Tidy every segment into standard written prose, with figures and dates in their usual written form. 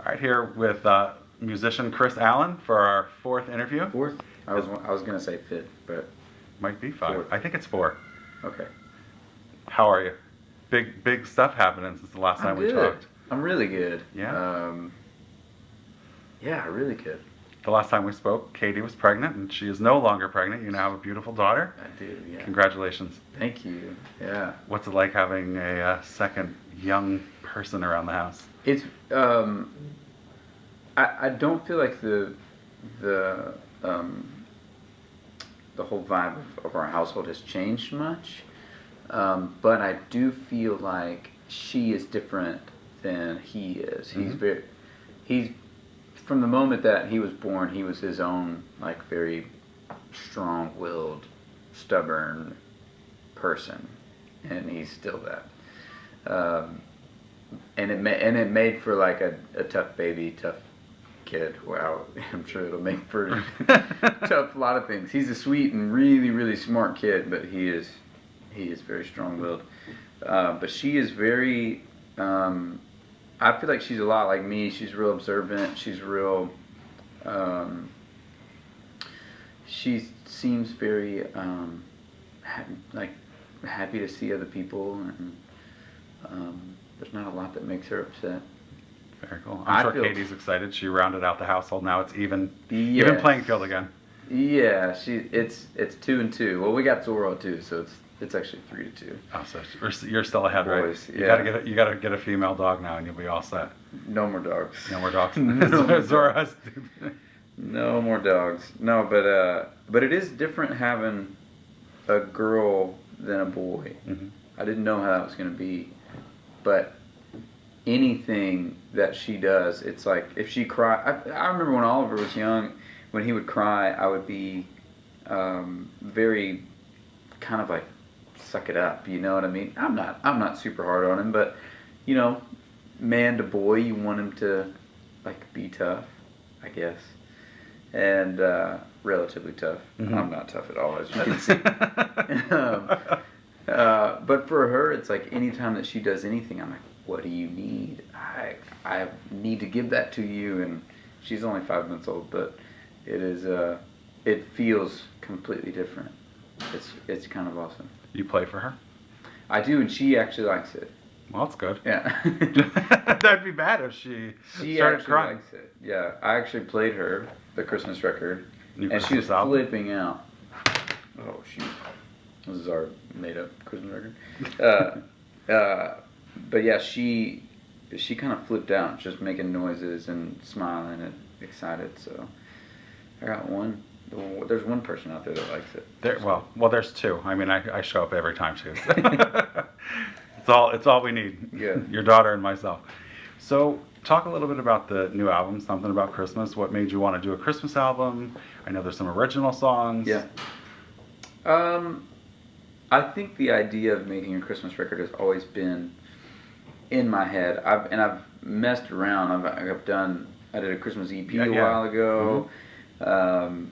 All right, here with musician Kris Allen for our fourth interview. Fourth? I was gonna say fifth, but Might be five. Fourth. I think it's four. okay. How are you? Big stuff happening since the last time we good. talked. I'm really good. Yeah? Yeah, really good. The last time we spoke, Katie was pregnant, and she is no longer pregnant. You now have a beautiful daughter. I do. Yeah. Congratulations. Thank you. Yeah. What's it like having a second young person around the house? It's I don't feel like the the whole vibe of our household has changed much, but I do feel like she is different than he is. He's from the moment that he was born, he was his own like very strong-willed, stubborn person, and he's still that. And it made for like a tough baby, tough kid. Wow, I'm sure it'll make for tough a lot of things. He's a sweet and really really smart kid, but he is very strong-willed. But she is very. I feel like she's a lot like me. She's real observant. She's real. She seems very happy to see other people, and there's not a lot that makes her upset. Very cool. I'm sure Katie's excited. She rounded out the household. Now it's even playing field again. Yeah, it's 2-2. Well, we got Zorro too, so it's actually 3-2. Oh, so you're still ahead, Boys, right? yeah. You gotta get a female dog now, and you'll be all set. No more dogs. No more dogs. No more Zorro dogs. has. No more dogs. No, but it is different having a girl than a boy. Mm-hmm. I didn't know how that was going to be, but anything that she does, it's like if she cry. I remember when Oliver was young, when he would cry, I would be very kind of like suck it up. You know what I mean? I'm not super hard on him, but you know, man to boy, you want him to like be tough, I guess. And relatively tough. Mm-hmm. I'm not tough at all, as you can see. But for her, it's like anytime that she does anything, I'm like, what do you need? I need to give that to you. And she's only 5 months old, but it feels completely different. It's kind of awesome. You play for her? I do, and she actually likes it. Well, that's good. Yeah. That'd be bad if she started crying. Likes it. Yeah, I actually played her the Christmas record, and she was album? flipping out. Oh shoot, this is our made-up Christmas record. But yeah, she kind of flipped out, just making noises and smiling and excited. So I got one. There's one person out there that likes it. Well, there's two. I mean, I show up every time too. It's all we need. Yeah. Your daughter and myself. So talk a little bit about the new album, Something About Christmas. What made you want to do a Christmas album? I know there's some original songs. Yeah. I think the idea of making a Christmas record has always been in my head. I've messed around. I did a Christmas EP a while ago. Mm-hmm.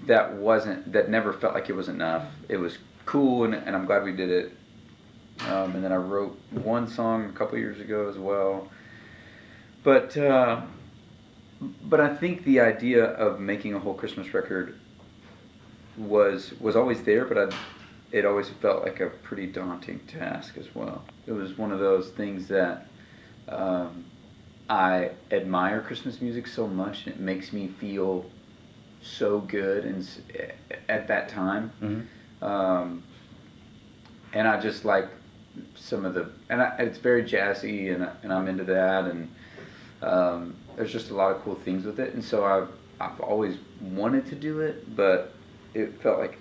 That never felt like it was enough. It was cool, and I'm glad we did it. And then I wrote one song a couple years ago as well. But I think the idea of making a whole Christmas record was always there, but it always felt like a pretty daunting task as well. It was one of those things that I admire Christmas music so much, and it makes me feel so good and at that time. Mm-hmm. And I just like some of it's very jazzy, and I'm into that, and there's just a lot of cool things with it, and so I've always wanted to do it, but it felt like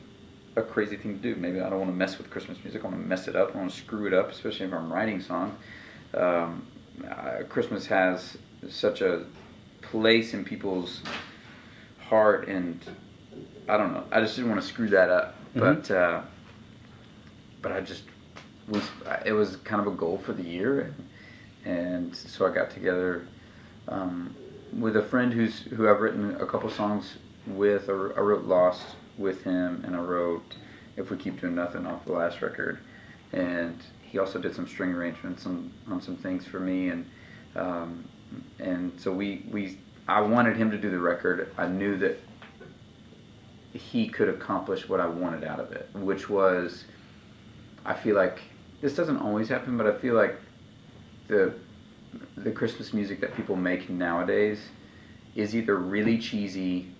a crazy thing to do. Maybe I don't want to mess with Christmas music. I want to mess it up. I want to screw it up, especially if I'm writing songs. Christmas has such a place in people's heart, and I don't know. I just didn't want to screw that up, mm-hmm. but I just it was kind of a goal for the year, and so I got together with a friend who I've written a couple songs with. I wrote Lost with him, and I wrote If We Keep Doing Nothing off the last record, and he also did some string arrangements on some things for me, and so I wanted him to do the record. I knew that he could accomplish what I wanted out of it, which was, I feel like this doesn't always happen, but I feel like the Christmas music that people make nowadays is either really cheesy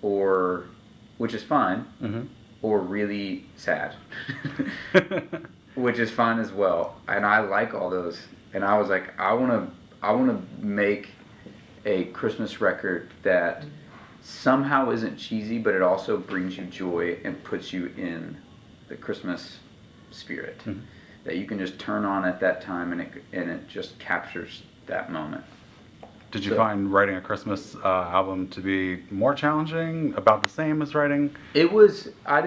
or, which is fine, or really sad, which is fine as well. And I like all those. And I was like, I want to make a Christmas record that somehow isn't cheesy, but it also brings you joy and puts you in the Christmas spirit. That you can just turn on at that time, and it just captures that moment. Did you find writing a Christmas album to be more challenging, about the same as writing? It was. I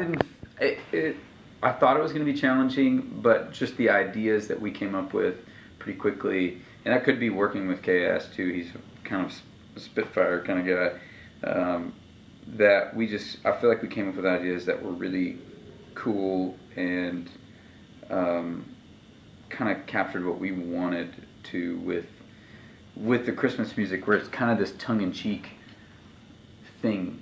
thought it was going to be challenging, but just the ideas that we came up with pretty quickly, and that could be working with KS too. He's kind of a spitfire kind of guy. That I feel like we came up with ideas that were really cool and kind of captured what we wanted to with the Christmas music, where it's kind of this tongue-in-cheek thing.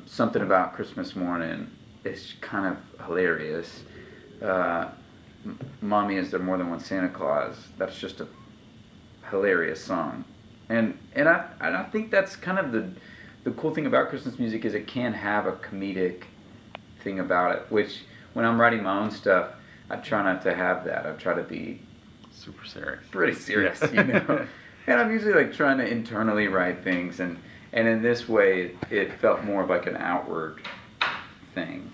Something about Christmas morning is kind of hilarious. Mommy, is there more than one Santa Claus? That's just a hilarious song. And I think that's kind of the cool thing about Christmas music, is it can have a comedic thing about it, which when I'm writing my own stuff, I try not to have that. I try to be super serious. Pretty serious, Yeah. you know. And I'm usually like trying to internally write things, and in this way it felt more of like an outward thing.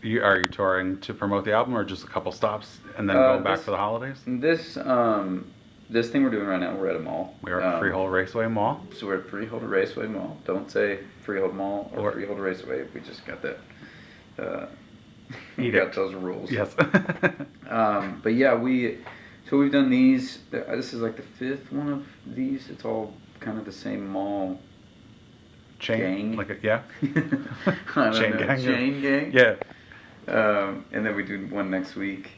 Are you touring to promote the album, or just a couple stops and then going back for the holidays? This thing we're doing right now, we're at a mall. We are at Freehold Raceway Mall. So we're at Freehold Raceway Mall. Don't say Freehold Mall or Freehold Raceway. We just got that. We got those rules. Yes. But yeah, we've done these. This is like the fifth one of these. It's all kind of the same mall. Chain gang. I don't Chain know. gang. Chain gang. Yeah. And then we do one next week.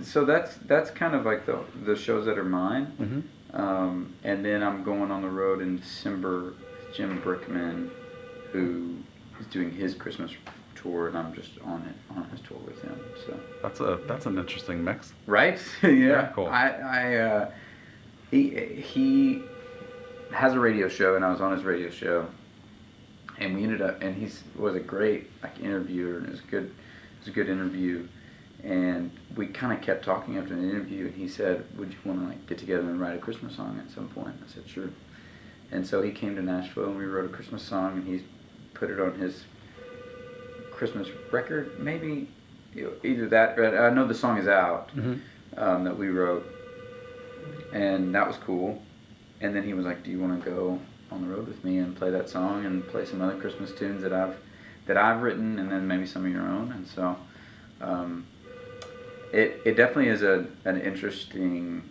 So that's kind of like the shows that are mine. And then I'm going on the road in December with Jim Brickman, who is doing his Christmas tour, and I'm just on his tour with him. So That's an interesting mix. Right? Yeah. Very cool. He has a radio show, and I was on his radio show, and we ended up, and he was a great interviewer, and it was a good interview. And we kind of kept talking after the interview, and he said, "Would you want to get together and write a Christmas song at some point?" I said, "Sure." And so he came to Nashville, and we wrote a Christmas song, and he put it on his Christmas record, maybe either that. I know the song is out that we wrote, and that was cool. And then he was like, "Do you want to go on the road with me and play that song and play some other Christmas tunes that I've written, and then maybe some of your own?" And so. It definitely is an interesting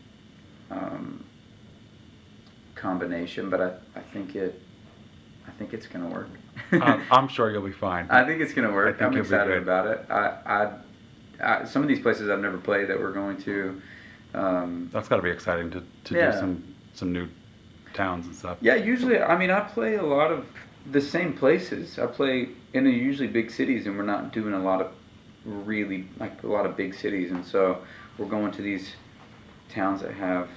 combination, but I think it's gonna work. I'm sure you'll be fine. I think it's gonna work. I'm excited good. about it. I some of these places I've never played that we're going to. That's got to be exciting to do some new towns and stuff. Yeah, usually I play a lot of the same places. I play in usually big cities, and we're not doing a lot of big cities, and so we're going to these towns that have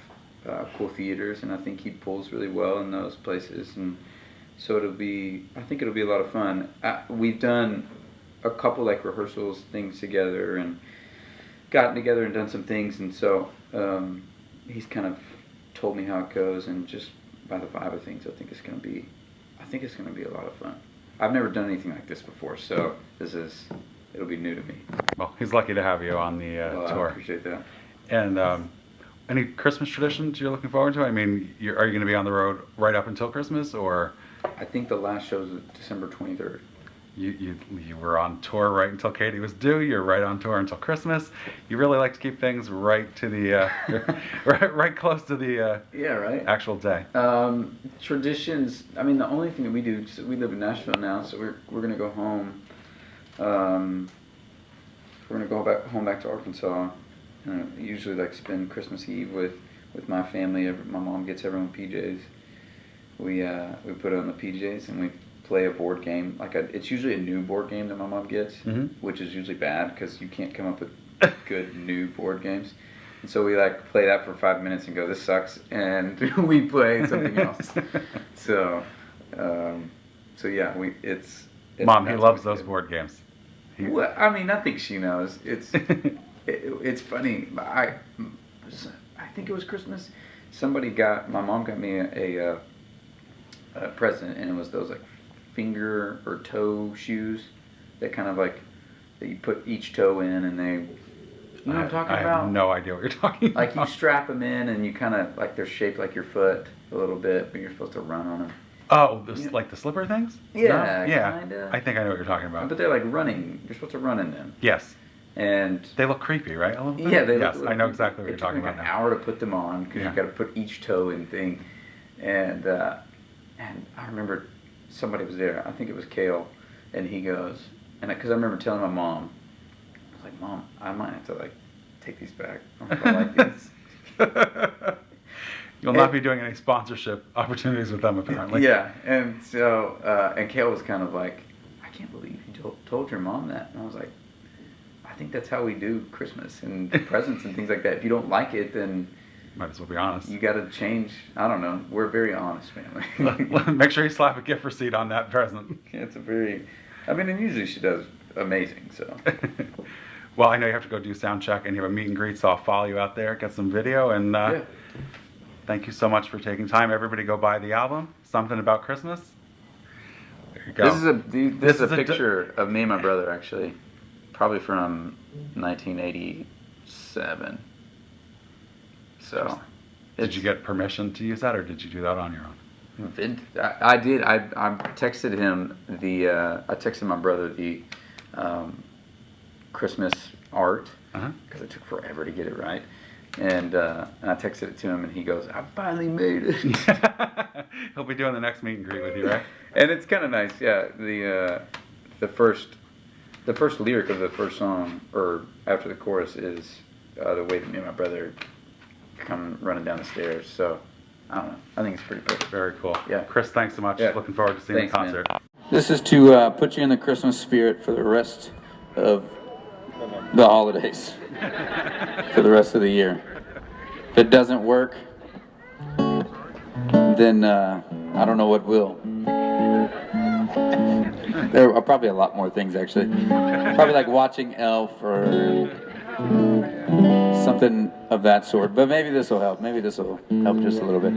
cool theaters, and I think he pulls really well in those places, and so I think it'll be a lot of fun. We've done a couple rehearsals things together, and gotten together and done some things, and so he's kind of told me how it goes, and just by the vibe of things, I think it's gonna be a lot of fun. I've never done anything like this before, so it'll be new to me. Well, he's lucky to have you on the tour. I appreciate that. And any Christmas traditions you're looking forward to? I mean, are you going to be on the road right up until Christmas, or? I think the last show is December 23rd. You were on tour right until Katie was due. You're right on tour until Christmas. You really like to keep things right to the right close to the actual day. Traditions. I mean, the only thing that we do. We live in Nashville now, so we're gonna go home. We're gonna go home back to Arkansas. Usually spend Christmas Eve with with my family. My mom gets everyone PJs. We put on the PJs and we play a board game. It's usually a new board game that my mom gets, which is usually bad because you can't come up with good new board games. And so we play that for 5 minutes and go, this sucks, and we play something else. So yeah, it's Mom, he loves those board games. Well, I mean, I think she knows. It's funny. I think it was Christmas. My mom got me a present, and it was those finger or toe shoes that kind of that you put each toe in, and they. You know what I'm talking about? I have no idea what you're talking about. You strap them in, and you kind of they're shaped like your foot a little bit, but you're supposed to run on them. Oh, the slipper things? Yeah, no? Yeah. Kinda. I think I know what you're talking about. But they're running. You're supposed to run in them. Yes. And they look creepy, right? A little bit? Yeah, they look. Yes, I know exactly what you're talking about. It took an hour to put them on because you got to put each toe in thing, and I remember somebody was there. I think it was Kale, and he goes, and because I remember telling my mom, I was like, Mom, I might have to take these back. I don't like these. You'll not be doing any sponsorship opportunities with them, apparently. Yeah, and so and Kale was kind of like, I can't believe you told your mom that, and I was like, I think that's how we do Christmas and presents and things like that. If you don't like it, then might as well be honest. You got to change. I don't know. We're a very honest family. Make sure you slap a gift receipt on that present. It's and usually she does amazing. So. Well, I know you have to go do sound check and you have a meet and greet, so I'll follow you out there, get some video, and thank you so much for taking time. Everybody go buy the album, Something About Christmas. There you go. This is a picture of me and my brother, actually. Probably from 1987. So. Did you get permission to use that, or did you do that on your own? I did. I texted him I texted my brother the Christmas art because it took forever to get it right, and I texted it to him, and he goes, "I finally made it." He'll be doing the next meet and greet with you, right? And it's kind of nice, yeah. The first lyric of the first song, or after the chorus, is the way that me and my brother come running down the stairs. So I don't know. I think it's pretty cool. Very cool. Yeah. Chris, thanks so much. Yeah. Looking forward to seeing the concert. Man. This is to put you in the Christmas spirit for the rest of the holidays, for the rest of the year. If it doesn't work, then I don't know what will. There are probably a lot more things, actually. Probably like watching Elf or something of that sort. But maybe this will help. Maybe this will help just a little bit.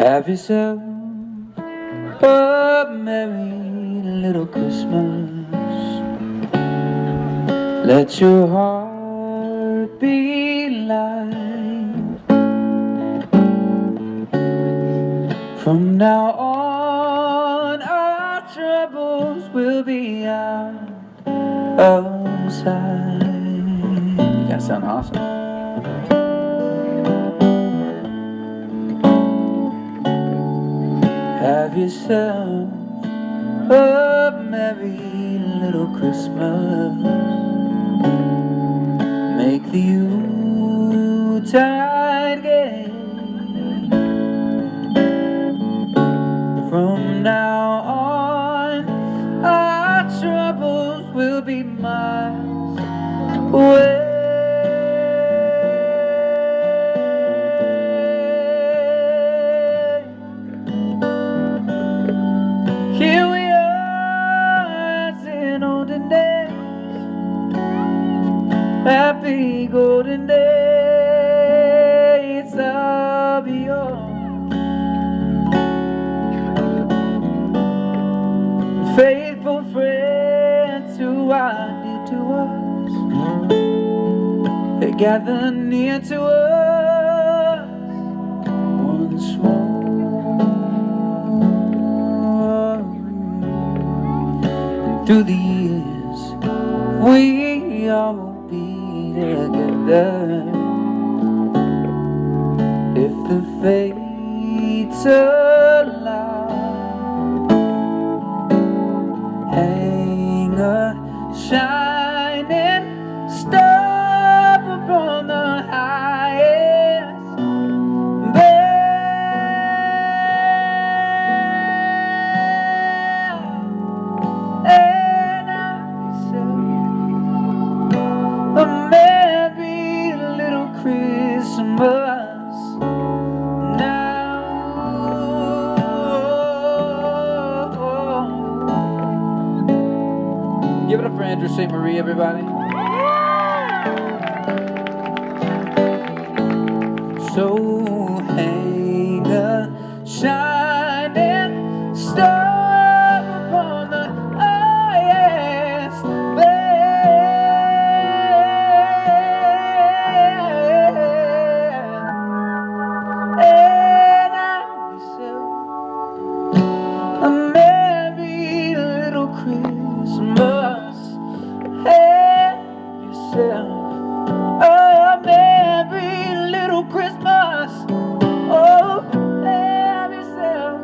Have yourself a merry little Christmas. Let your heart be light. From now on, our troubles will be out of sight. You guys sound awesome. Have yourself a merry little Christmas. Make the Yuletide gay. From now on, our troubles will be miles away. Here we are as in olden days, happy golden days of yore. Faithful friends who are near to us, they gather near to us once more. Through the years, we all will be together. If the fates allow, Give it up for Andrew St. Marie, everybody. So hang a shining star upon the highest band, and I myself a merry little Christmas. Have yourself a merry little Christmas. Oh, have yourself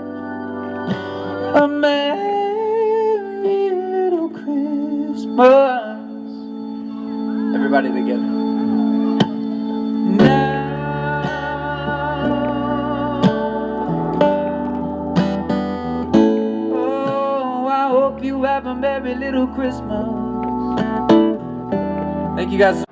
a merry little Christmas. Everybody together. Now, oh, I hope you have a merry little Christmas. Thank you guys.